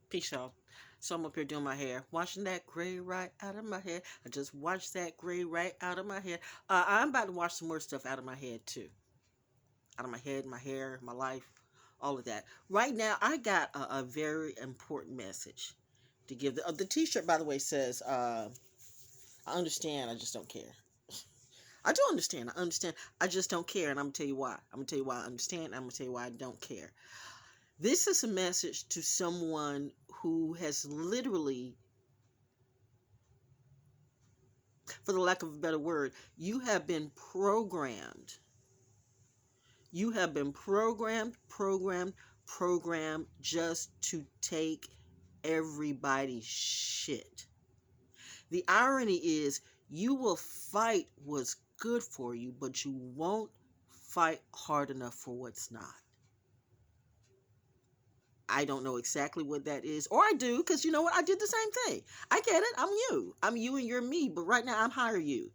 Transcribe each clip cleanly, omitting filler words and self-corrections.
Peace out. So I'm up here doing my hair, washing that gray right out of my hair. I just washed that gray right out of my hair. I'm about to wash some more stuff out of my head too. Out of my head, my hair, my life, all of that. Right now, I got a very important message to give. The T-shirt, by the way, says, "I understand. I just don't care." I do understand. I understand. I just don't care, and I'm gonna tell you why. I'm gonna tell you why I understand. I'm gonna tell you why I don't care. This is a message to someone who has literally, for the lack of a better word, you have been programmed. You have been programmed just to take everybody's shit. The irony is, you will fight what's good for you, but you won't fight hard enough for what's not. I don't know exactly what that is, or I do, because you know what? I did the same thing. I get it. I'm you. I'm you and you're me. But right now, I'm higher you,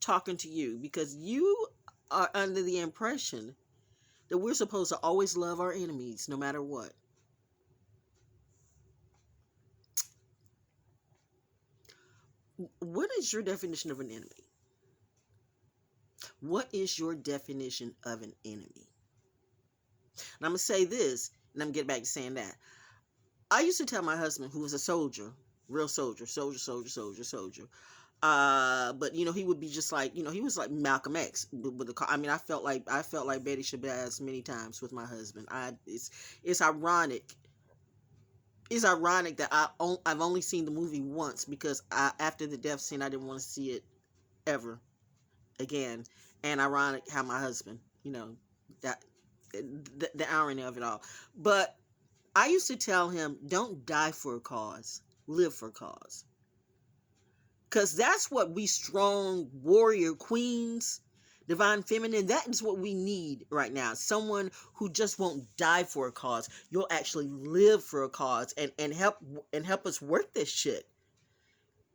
talking to you, because you are under the impression that we're supposed to always love our enemies no matter what. What is your definition of an enemy? What is your definition of an enemy? And I'm going to say this, and I'm going to get back to saying that. I used to tell my husband, who was a soldier, real soldier. But he would be just like, he was like Malcolm X with the car. I mean, I felt like Betty Shabazz many times with my husband. It's ironic. It's ironic that I've only seen the movie once, because after the death scene, I didn't want to see it ever again. And ironic how my husband, that the irony of it all. But I used to tell him, don't die for a cause, live for a cause. Because that's what we strong warrior queens, divine feminine, that is what we need right now. Someone who just won't die for a cause. You'll actually live for a cause and help us work this shit.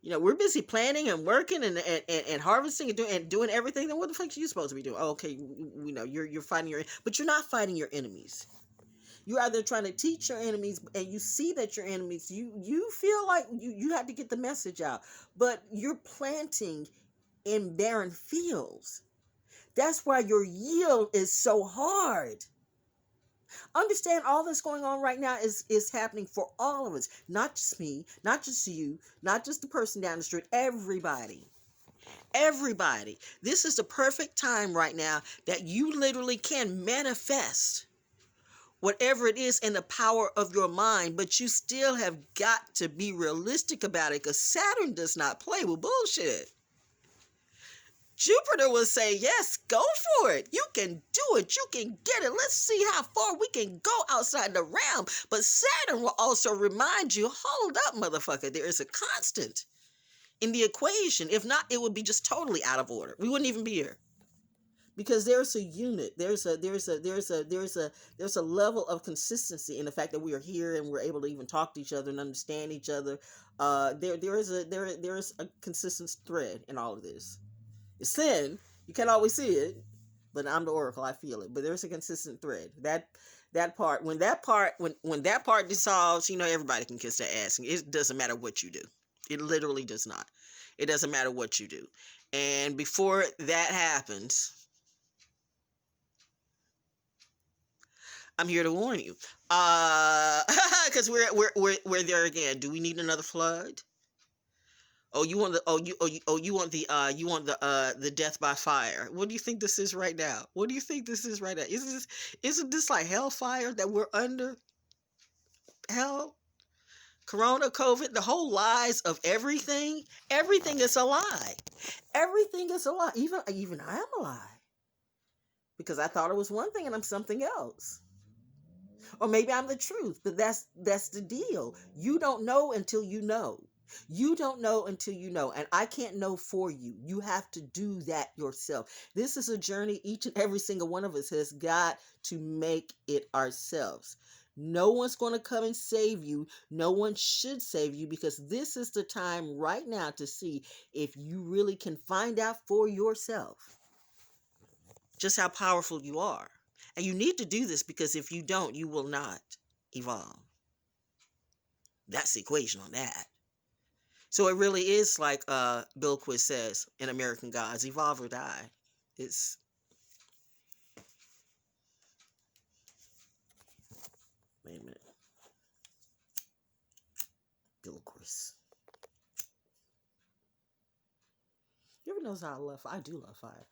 We're busy planning and working and harvesting and doing everything. Then what the fuck are you supposed to be doing? Oh, okay, we know you're fighting but you're not fighting your enemies. You're either trying to teach your enemies, and you see that your enemies, you feel like you have to get the message out, but you're planting in barren fields. That's why your yield is so hard. Understand, all that's going on right now is happening for all of us, not just me, not just you, not just the person down the street, everybody. Everybody. This is the perfect time right now that you literally can manifest whatever it is in the power of your mind, but you still have got to be realistic about it, because Saturn does not play with bullshit. Jupiter will say, yes, go for it. You can do it. You can get it. Let's see how far we can go outside the realm. But Saturn will also remind you, hold up, motherfucker. There is a constant in the equation. If not, it would be just totally out of order. We wouldn't even be here. Because there's a unit, there's a level of consistency in the fact that we are here and we're able to even talk to each other and understand each other. There is a consistent thread in all of this. It's thin, you can't always see it, but I'm the oracle, I feel it. But there's a consistent thread. That part, when that part dissolves, everybody can kiss their ass. It doesn't matter what you do. It literally does not. It doesn't matter what you do. And before that happens, I'm here to warn you. Because we're there again. Do we need another flood? Oh, you want the death by fire. What do you think this is right now? What do you think this is right now? Isn't this like hellfire that we're under? Hell, Corona, COVID, the whole lies of everything. Everything is a lie. Everything is a lie. Even I am a lie, because I thought it was one thing and I'm something else. Or maybe I'm the truth, but that's the deal. You don't know until you know. You don't know until you know, and I can't know for you. You have to do that yourself. This is a journey each and every single one of us has got to make it ourselves. No one's going to come and save you. No one should save you, because this is the time right now to see if you really can find out for yourself just how powerful you are. And you need to do this, because if you don't, you will not evolve. That's the equation on that. So it really is like Bill Quist says in American Gods, evolve or die. It's wait a minute. Bill Quist. You ever notice how I love fire? I do love fire.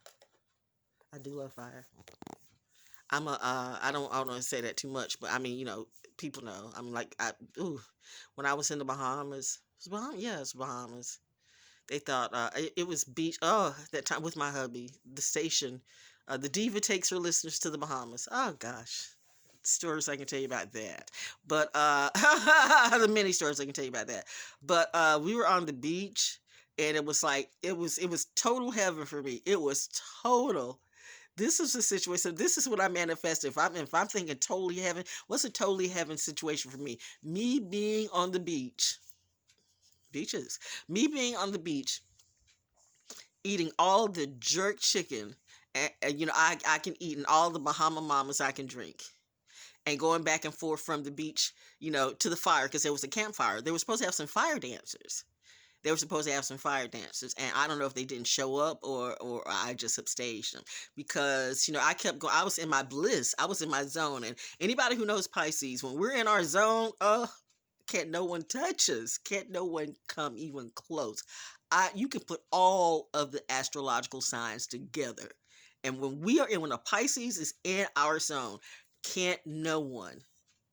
I do love fire. I don't want to say that too much, but I mean, people know. I'm like, when I was in the Bahamas, yeah, it's Bahamas. They thought it was beach. Oh, that time with my hubby, the station, the diva takes her listeners to the Bahamas. Oh gosh, stories I can tell you about that. But the many stories I can tell you about that. But we were on the beach, and it was like it was total heaven for me. It was total. This is a situation. This is what I manifested. If I'm thinking totally heaven, what's a totally heaven situation for me? Me being on the beach, beaches. Me being on the beach, eating all the jerk chicken, and I can eat in all the Bahama Mamas I can drink, and going back and forth from the beach, to the fire because there was a campfire. They were supposed to have some fire dancers. They were supposed to have some fire dancers, and I don't know if they didn't show up or I just upstaged them because I kept going. I was in my bliss. I was in my zone, and anybody who knows Pisces, when we're in our zone, can't no one touch us. Can't no one come even close. You can put all of the astrological signs together, and when a Pisces is in our zone, can't no one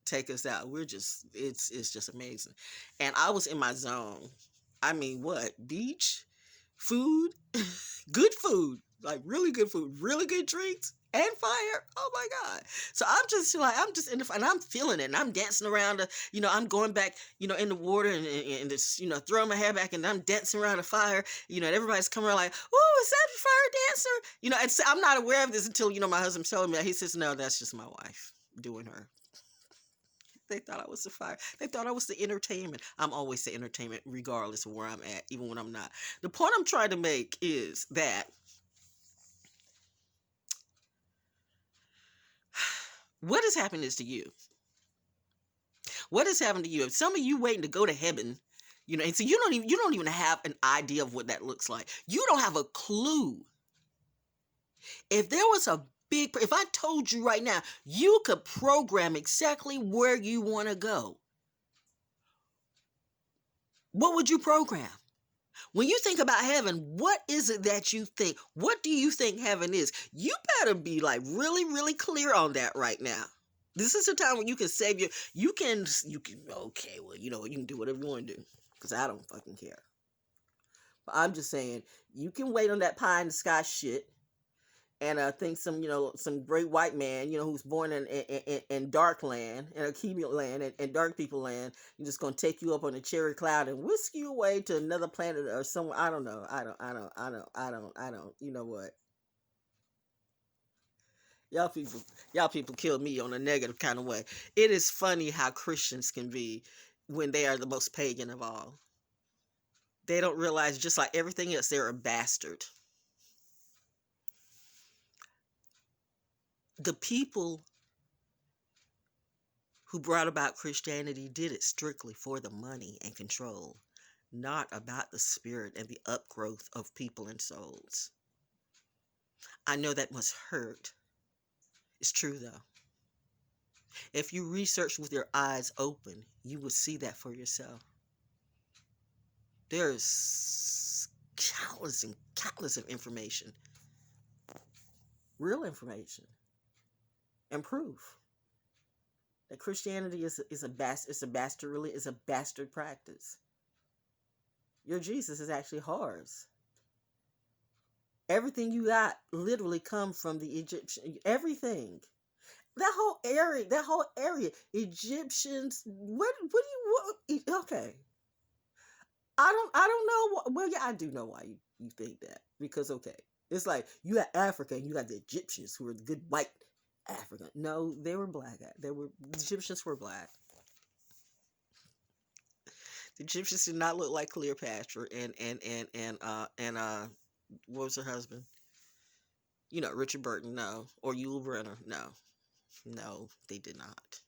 take us out. It's just amazing. And I was in my zone. I mean, what? Beach, food, good food, like really good food, really good drinks, and fire. Oh my God. So I'm just in the, and I'm feeling it, and I'm dancing around I'm going back, in the water and just, throwing my hair back, and I'm dancing around the fire, and everybody's coming around like, oh, is that a fire dancer? And so I'm not aware of this until, my husband told me that. He says, no, that's just my wife doing her. They thought I was the fire. They thought I was the entertainment. I'm always the entertainment, regardless of where I'm at, even when I'm not. The point I'm trying to make is that what has happened is to you. What has happened to you? If some of you waiting to go to heaven, and so you don't even have an idea of what that looks like. You don't have a clue. If there was if I told you right now, you could program exactly where you want to go, what would you program? When you think about heaven, what is it that you think? What do you think heaven is? You better be like really, really clear on that right now. This is the time when you can save okay, well, you can do whatever you want to do because I don't fucking care. But I'm just saying, you can wait on that pie in the sky shit and think some great white man, who's born in dark land, in a Kemet land, and dark people land, you're just gonna take you up on a cherry cloud and whisk you away to another planet or somewhere. I don't know. I don't. You know what? Y'all people kill me on a negative kind of way. It is funny how Christians can be when they are the most pagan of all. They don't realize, just like everything else, they're a bastard. The people who brought about Christianity did it strictly for the money and control, not about the spirit and the upgrowth of people and souls. I know that must hurt. It's true though. If you research with your eyes open, you will see that for yourself. There's countless and countless of information, real information, and proof that Christianity is a bastard practice. Your Jesus is actually horrors. Everything you got literally come from the Egyptian. Everything. That whole area. Egyptians. Okay. I don't know. Well, yeah, I do know why you think that. Because, okay. It's like, you got Africa and you got the Egyptians who are the good white African. No, they were black. The Egyptians were black. The Egyptians did not look like Cleopatra and what was her husband? Richard Burton, no. Or Yul Brynner, no. No, they did not.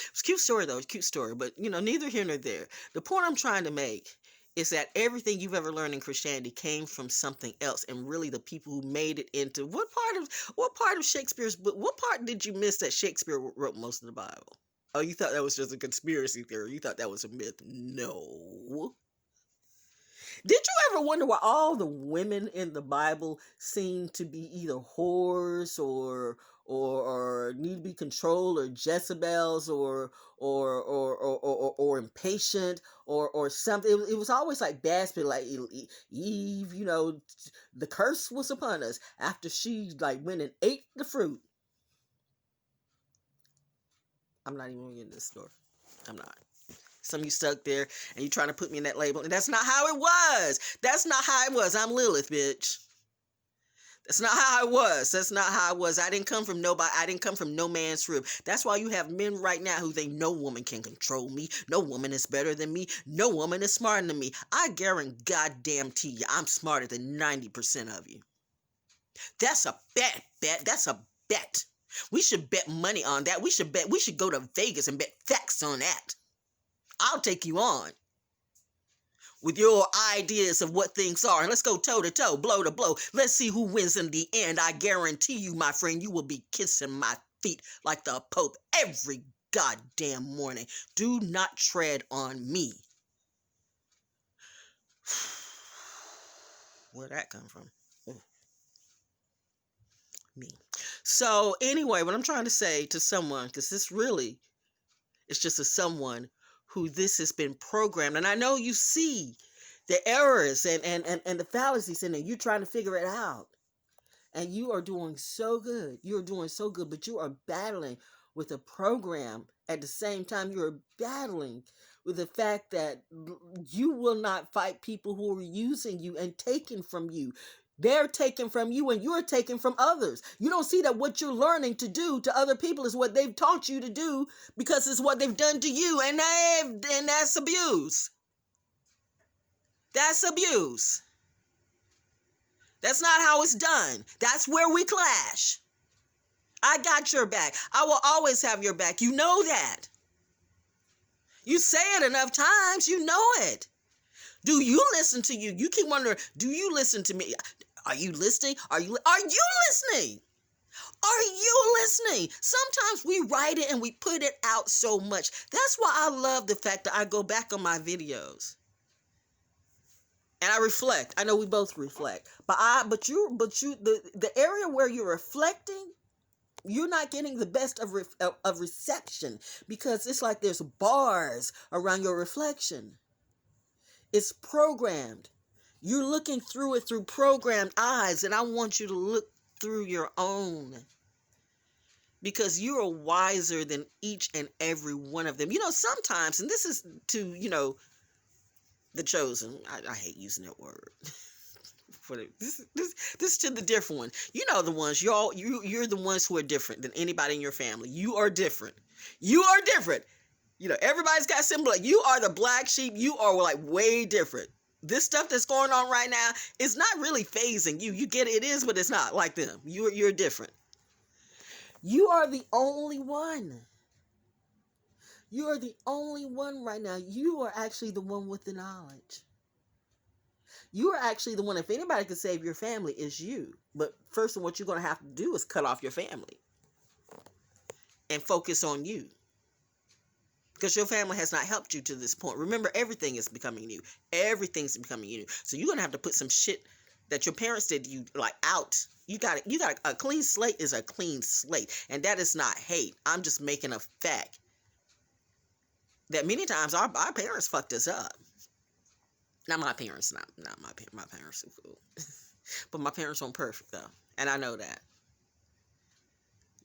It's a cute story, though. It's a cute story. But, neither here nor there. The point I'm trying to make is that everything you've ever learned in Christianity came from something else, and really the people who made it into what part of Shakespeare's book, what part did you miss that Shakespeare wrote most of the Bible? Oh, you thought that was just a conspiracy theory. You thought that was a myth. No. Did you ever wonder why all the women in the Bible seem to be either whores or need to be controlled, or Jezebels, or impatient, or something? It was always like bad spirit, like Eve. The curse was upon us after she went and ate the fruit. I'm not even gonna get in this story. I'm not. Some of you stuck there and you trying to put me in that label, and that's not how it was. That's not how it was. I'm Lilith, bitch. That's not how I was. That's not how I was. I didn't come from nobody. I didn't come from no man's rib. That's why you have men right now who think no woman can control me. No woman is better than me. No woman is smarter than me. I guarantee goddamn to you, I'm smarter than 90% of you. That's a bet. That's a bet. We should bet money on that. We should go to Vegas and bet facts on that. I'll take you on with your ideas of what things are. And let's go toe to toe, blow to blow. Let's see who wins in the end. I guarantee you, my friend, you will be kissing my feet like the Pope every goddamn morning. Do not tread on me. Where'd that come from? Oh, me. So anyway, what I'm trying to say to someone, because this really is just a someone who this has been programmed. And I know you see the errors and the fallacies in it. You're trying to figure it out. And you are doing so good. You're doing so good, but you are battling with a program at the same time. You're battling with the fact that you will not fight people who are using you and taking from you. They're taking from you and you're taking from others. You don't see that what you're learning to do to other people is what they've taught you to do, because it's what they've done to you, and that's abuse. That's abuse. That's not how it's done. That's where we clash. I got your back. I will always have your back. You know that. You say it enough times, you know it. Do you listen to you? You keep wondering, do you listen to me? Are you listening? Are you listening? Are you listening? Sometimes we write it and we put it out so much. That's why I love the fact that I go back on my videos and I reflect. I know we both reflect, but the area where you're reflecting, you're not getting the best of reception, because it's like there's bars around your reflection. It's programmed. You're looking through it through programmed eyes, and I want you to look through your own, because you are wiser than each and every one of them. Sometimes, and this is to, the chosen. I hate using that word. This to the different one. The ones you're the ones who are different than anybody in your family. You are different. You are different. Everybody's got symbol. You are the black sheep. You are way different. This stuff that's going on right now is not really phasing you. You get it. It is, but it's not like them. You're different. You are the only one. You are the only one right now. You are actually the one with the knowledge. You are actually the one. If anybody can save your family, is you. But first, what you're going to have to do is cut off your family and focus on you, because your family has not helped you to this point. Remember, everything is becoming new. Everything's becoming new. So you're going to have to put some shit that your parents did to you out. You got a clean slate is a clean slate. And that is not hate. I'm just making a fact that many times our parents fucked us up. Not my parents, not my parents are cool. But my parents weren't perfect though. And I know that.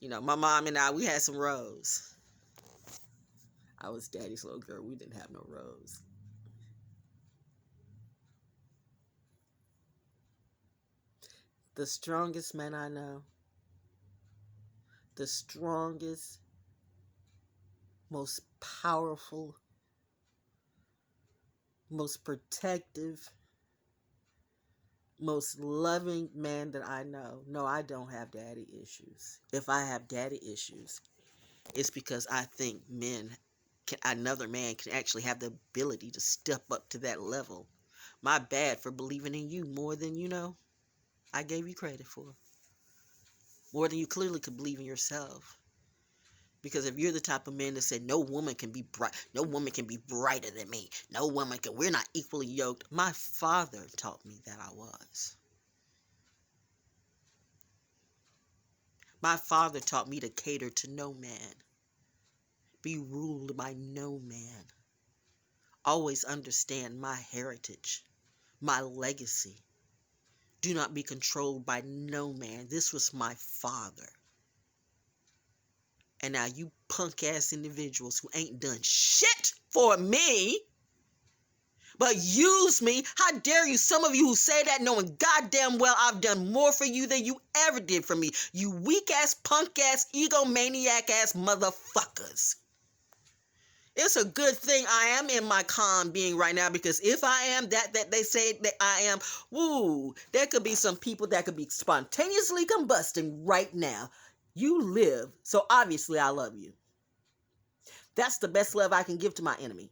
My mom and I, we had some rows. I was daddy's little girl. We didn't have no rows. The strongest man I know, the strongest, most powerful, most protective, most loving man that I know. No, I don't have daddy issues. If I have daddy issues, It's because I think another man can actually have the ability to step up to that level. My bad for believing in you more than I gave you credit for. More than you clearly could believe in yourself. Because if you're the type of man that said no woman can be brighter than me. We're not equally yoked. My father taught me that I was. My father taught me to cater to no man. Be ruled by no man. Always understand my heritage, my legacy. Do not be controlled by no man. This was my father. And now you punk ass individuals who ain't done shit for me, but use me. How dare you, some of you who say that knowing goddamn well I've done more for you than you ever did for me. You weak ass, punk ass, egomaniac ass motherfuckers. It's a good thing I am in my calm being right now, because if I am that they say that I am, woo, there could be some people that could be spontaneously combusting right now. You live, so obviously I love you. That's the best love I can give to my enemy.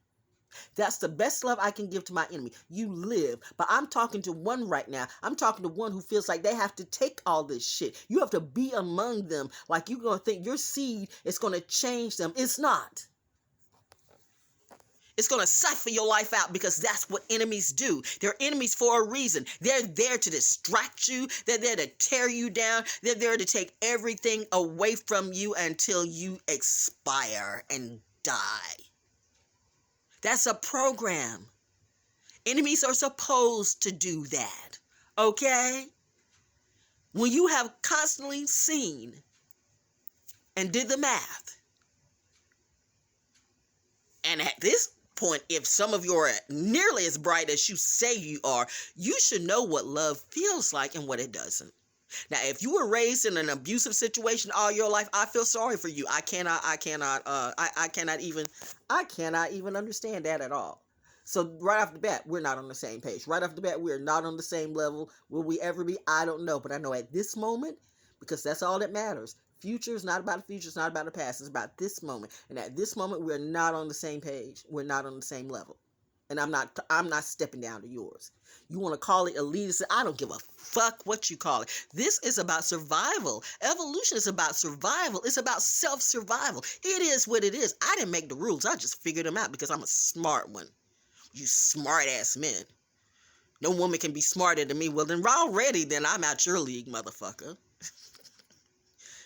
That's the best love I can give to my enemy. You live. But I'm talking to one right now. I'm talking to one who feels like they have to take all this shit. You have to be among them like you're going to think your seed is going to change them. It's not. It's going to cipher your life out, because that's what enemies do. They're enemies for a reason. They're there to distract you. They're there to tear you down. They're there to take everything away from you until you expire and die. That's a program. Enemies are supposed to do that. Okay? When you have constantly seen and did the math, and at this point, if some of you are nearly as bright as you say you are, you should know what love feels like and what it doesn't. Now, if you were raised in an abusive situation all your life, I feel sorry for you. I cannot even understand that at all. So right off the bat, we're not on the same page. Right off the bat, we're not on the same level. Will we ever be? I don't know. But I know at this moment, because that's all that matters. Future is not about the future. It's not about the past. It's about this moment. And at this moment, we're not on the same page. We're not on the same level. And I'm not stepping down to yours. You want to call it elitist? I don't give a fuck what you call it. This is about survival. Evolution is about survival. It's about self-survival. It is what it is. I didn't make the rules. I just figured them out because I'm a smart one. You smart ass men. No woman can be smarter than me. Well, then I'm out your league, motherfucker.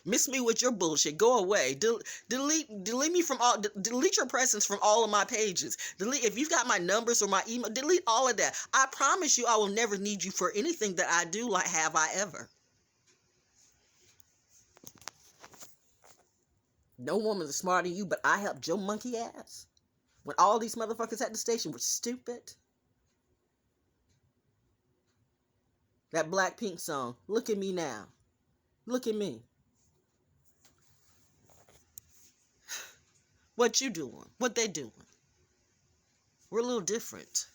Miss me with your bullshit. Go away. Delete me from all. Delete your presence from all of my pages. Delete if you've got my numbers or my email. Delete all of that. I promise you, I will never need you for anything that I do. Like, have I ever? No woman is smarter than you, but I helped your monkey ass when all these motherfuckers at the station were stupid. That Blackpink song. Look at me now. Look at me. What you doing? What they doing? We're a little different.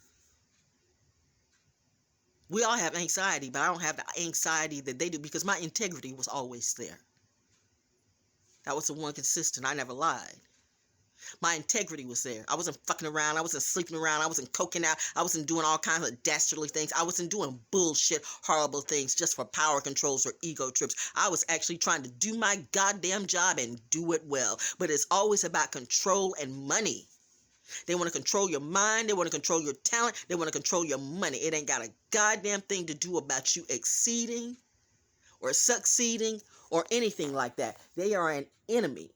We all have anxiety, but I don't have the anxiety that they do because my integrity was always there. That was the one consistent. I never lied. My integrity was there. I wasn't fucking around. I wasn't sleeping around. I wasn't coking out. I wasn't doing all kinds of dastardly things. I wasn't doing bullshit, horrible things just for power controls or ego trips. I was actually trying to do my goddamn job and do it well. But it's always about control and money. They want to control your mind. They want to control your talent. They want to control your money. It ain't got a goddamn thing to do about you exceeding or succeeding or anything like that. They are an enemy.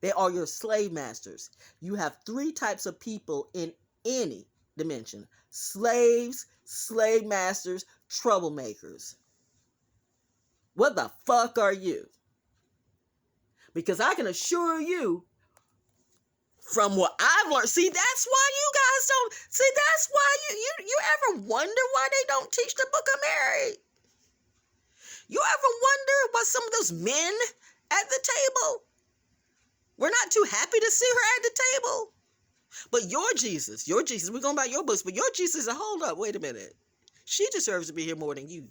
They are your slave masters. You have three types of people in any dimension: slaves, slave masters, troublemakers. What the fuck are you? Because I can assure you, from what I've learned, see, that's why you guys don't, see, that's why you ever wonder why they don't teach the Book of Mary? You ever wonder why some of those men at the table were not too happy to see her at the table? But your Jesus, we're going by your books, but your Jesus, hold up, wait a minute. She deserves to be here more than you.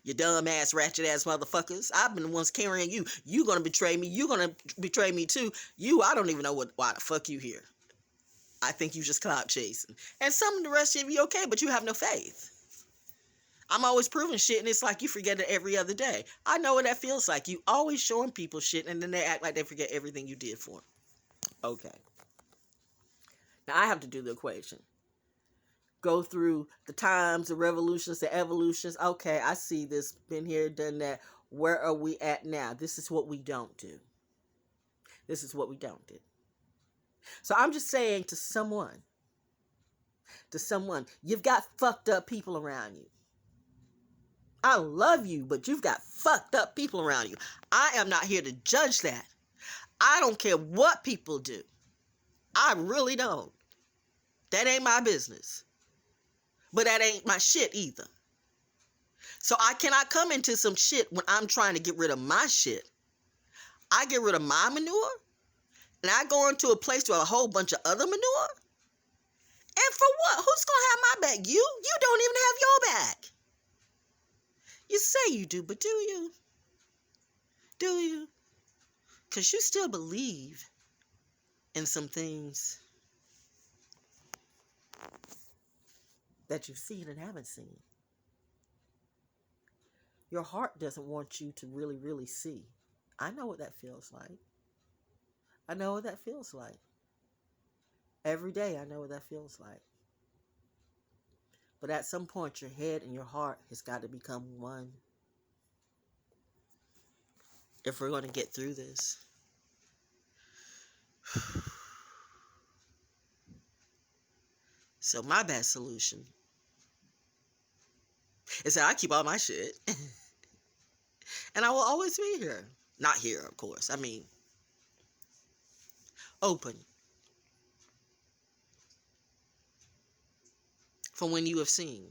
You dumb ass, ratchet ass motherfuckers. I've been the ones carrying you. You gonna betray me. You gonna betray me too. I don't even know why the fuck you here. I think you just clout chasing. And some of the rest of you okay, but you have no faith. I'm always proving shit, and it's like you forget it every other day. I know what that feels like. You always showing people shit, and then they act like they forget everything you did for them. Okay. Now I have to do the equation. Go through the times, the revolutions, the evolutions. Okay, I see this. Been here, done that. Where are we at now? This is what we don't do. This is what we don't do. So I'm just saying to someone, you've got fucked up people around you. I love you, but you've got fucked up people around you. I am not here to judge that. I don't care what people do. I really don't. That ain't my business. But that ain't my shit either. So I cannot come into some shit when I'm trying to get rid of my shit. I get rid of my manure, and I go into a place with a whole bunch of other manure. And for what? Who's going to have my back? You? You don't even have your back. You say you do, but do you? Do you? Because you still believe in some things that you've seen and haven't seen. Your heart doesn't want you to really, really see. I know what that feels like. I know what that feels like. Every day I know what that feels like. But at some point, your head and your heart has got to become one. If we're going to get through this. So my best solution is that I keep all my shit. And I will always be here. Not here, of course. I mean, open. For when you have seen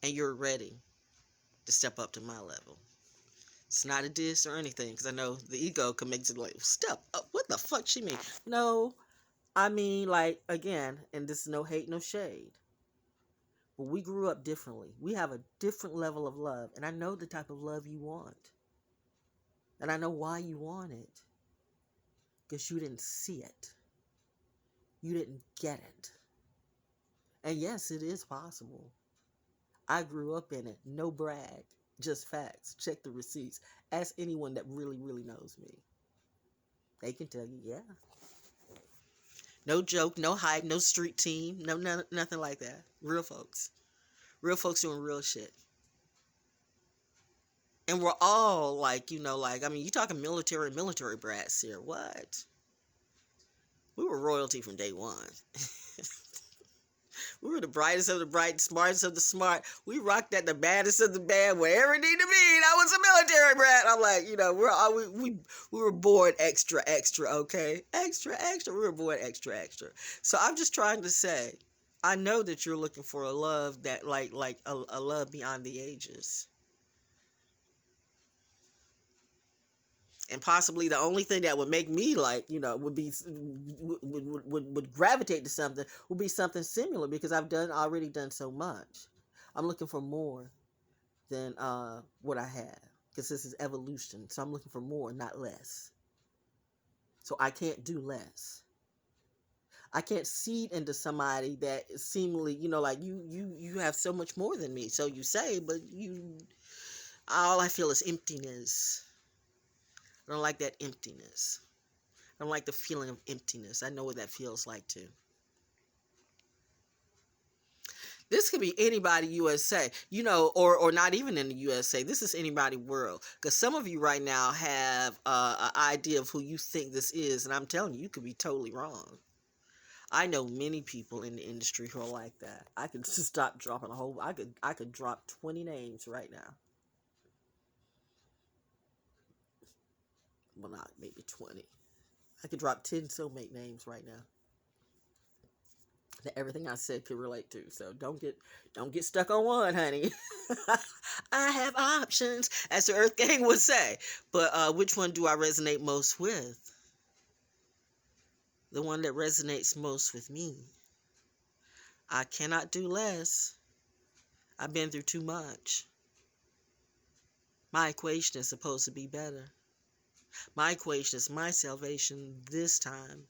and you're ready to step up to my level. It's not a diss or anything, because I know the ego can make it like, step up. What the fuck she mean? No, I mean, like, again, and this is no hate, no shade. But we grew up differently. We have a different level of love. And I know the type of love you want. And I know why you want it. Because you didn't see it. You didn't get it. And yes, it is possible. I grew up in it. No brag. Just facts. Check the receipts. Ask anyone that really, really knows me. They can tell you, yeah. No joke, no hype, no street team, nothing like that. Real folks. Real folks doing real shit. And we're all like, you talking military brats here. What? We were royalty from day one. We were the brightest of the bright, smartest of the smart. We rocked at the baddest of the bad, wherever it needed to be. I was a military brat. I'm like, we were born extra, okay? Extra. We were born extra. So I'm just trying to say, I know that you're looking for a love that, like a love beyond the ages. And possibly the only thing that would make me would gravitate to something would be something similar, because I've already done so much. I'm looking for more than what I have, because this is evolution. So I'm looking for more, not less. So I can't do less. I can't seed into somebody that seemingly, you have so much more than me. So you say, but all I feel is emptiness. I don't like that emptiness. I don't like the feeling of emptiness. I know what that feels like too. This could be anybody USA, or not even in the USA. This is anybody world. Because some of you right now have an idea of who you think this is. And I'm telling you, you could be totally wrong. I know many people in the industry who are like that. I could just stop dropping I could drop 20 names right now. Well, not maybe 20. I could drop 10 soulmate names right now that everything I said could relate to. So don't get stuck on one, honey. I have options, as the Earth Gang would say. But which one do I resonate most with? The one that resonates most with me. I cannot do less. I've been through too much. My equation is supposed to be better. My equation is my salvation this time.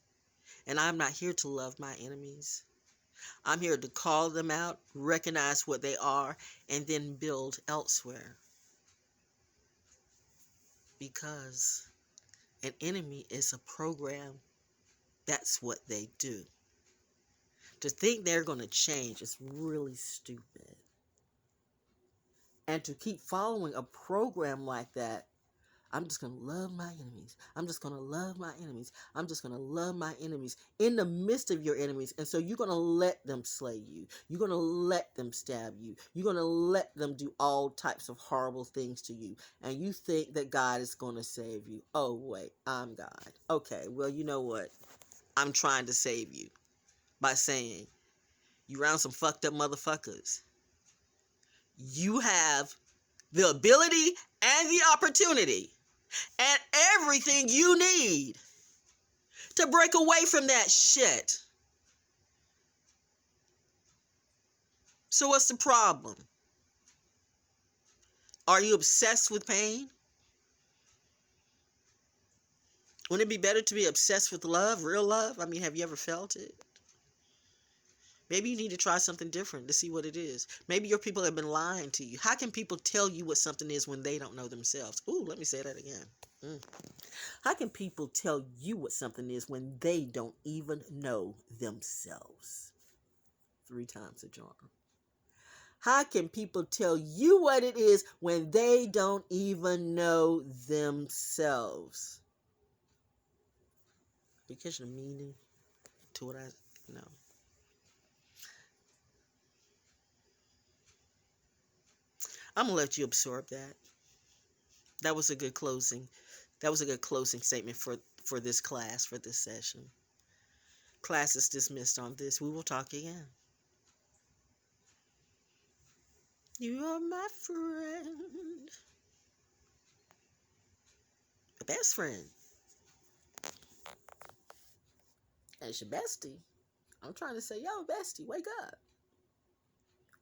And I'm not here to love my enemies. I'm here to call them out, recognize what they are, and then build elsewhere. Because an enemy is a program. That's what they do. To think they're going to change is really stupid. And to keep following a program like that, I'm just going to love my enemies. I'm just going to love my enemies. I'm just going to love my enemies in the midst of your enemies. And so you're going to let them slay you. You're going to let them stab you. You're going to let them do all types of horrible things to you. And you think that God is going to save you. Oh, wait, I'm God. Okay, well, you know what? I'm trying to save you by saying, you around some fucked up motherfuckers. You have the ability and the opportunity and everything you need to break away from that shit. So what's the problem? Are you obsessed with pain? Wouldn't it be better to be obsessed with love, real love? I mean, have you ever felt it? Maybe you need to try something different to see what it is. Maybe your people have been lying to you. How can people tell you what something is when they don't know themselves? Ooh, let me say that again. How can people tell you what something is when they don't even know themselves? 3 times the charm. How can people tell you what it is when they don't even know themselves? You catch the meaning to what I know. I'm gonna let you absorb that. That was a good closing. That was a good closing statement for this class, for this session. Class is dismissed on this. We will talk again. You are my friend. My best friend. That's your bestie. I'm trying to say, yo, bestie, wake up.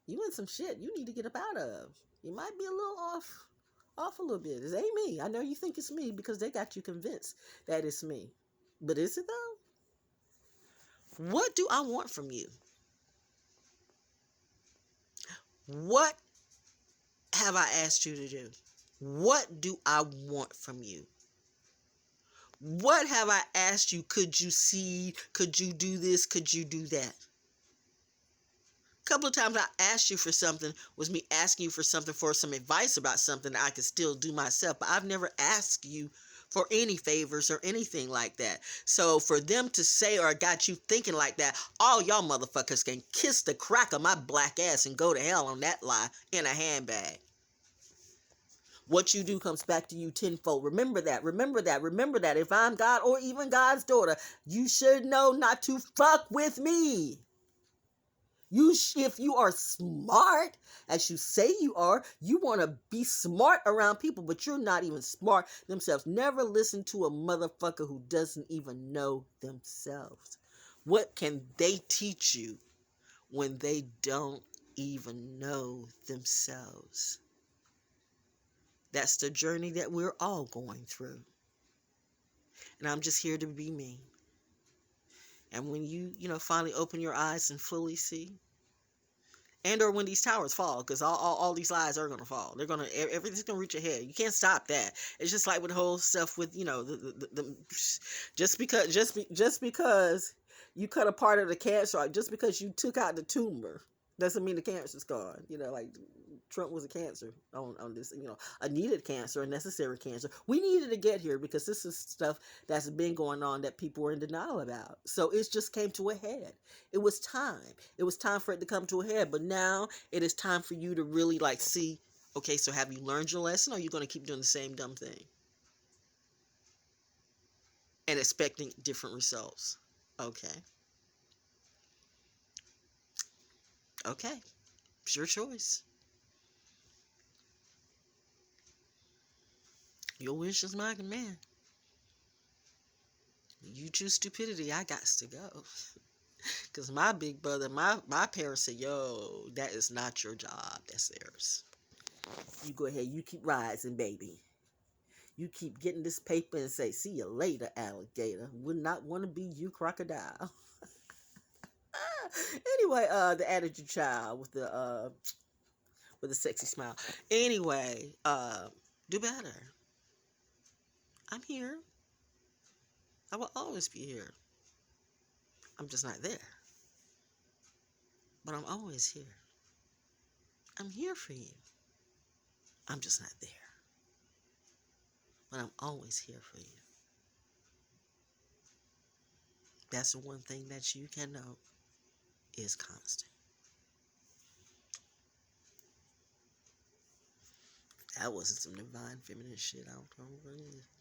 You in some shit you need to get up out of. You might be a little off a little bit. It ain't me. I know you think it's me because they got you convinced that it's me. But is it though? What do I want from you? What have I asked you to do? What do I want from you? What have I asked you? Could you see? Could you do this? Could you do that? A couple of times I asked you for something was me asking you for something, for some advice about something that I could still do myself. But I've never asked you for any favors or anything like that. So for them to say or got you thinking like that, all y'all motherfuckers can kiss the crack of my black ass and go to hell on that lie in a handbag. What you do comes back to you tenfold. Remember that. Remember that. Remember that. If I'm God or even God's daughter, you should know not to fuck with me. If you are smart, as you say you are, you want to be smart around people, but you're not even smart themselves. Never listen to a motherfucker who doesn't even know themselves. What can they teach you when they don't even know themselves? That's the journey that we're all going through. And I'm just here to be me. And when you finally open your eyes and fully see, and or when these towers fall, because all these lies are gonna fall. Everything's gonna reach your head. You can't stop that. It's just like with the whole stuff with just because you cut a part of the cancer, just because you took out the tumor, doesn't mean the cancer's gone. Like Trump was a cancer on this, a needed cancer, a necessary cancer. We needed to get here because this is stuff that's been going on that people were in denial about. So it just came to a head. It was time. It was time for it to come to a head. But now it is time for you to really see, okay, so have you learned your lesson, or are you going to keep doing the same dumb thing and expecting different results? Okay. It's your choice. Your wish is my command. You choose stupidity, I got to go. Because my big brother, my parents said, yo, that is not your job. That's theirs. You go ahead, you keep rising, baby. You keep getting this paper and say, see you later, alligator. Would not want to be you, crocodile. Anyway, the attitude child with a sexy smile. Anyway, do better. I'm here. I will always be here. I'm just not there. But I'm always here. I'm here for you. I'm just not there. But I'm always here for you. That's the one thing that you can know is constant. That wasn't some divine feminine shit. I don't know what it is.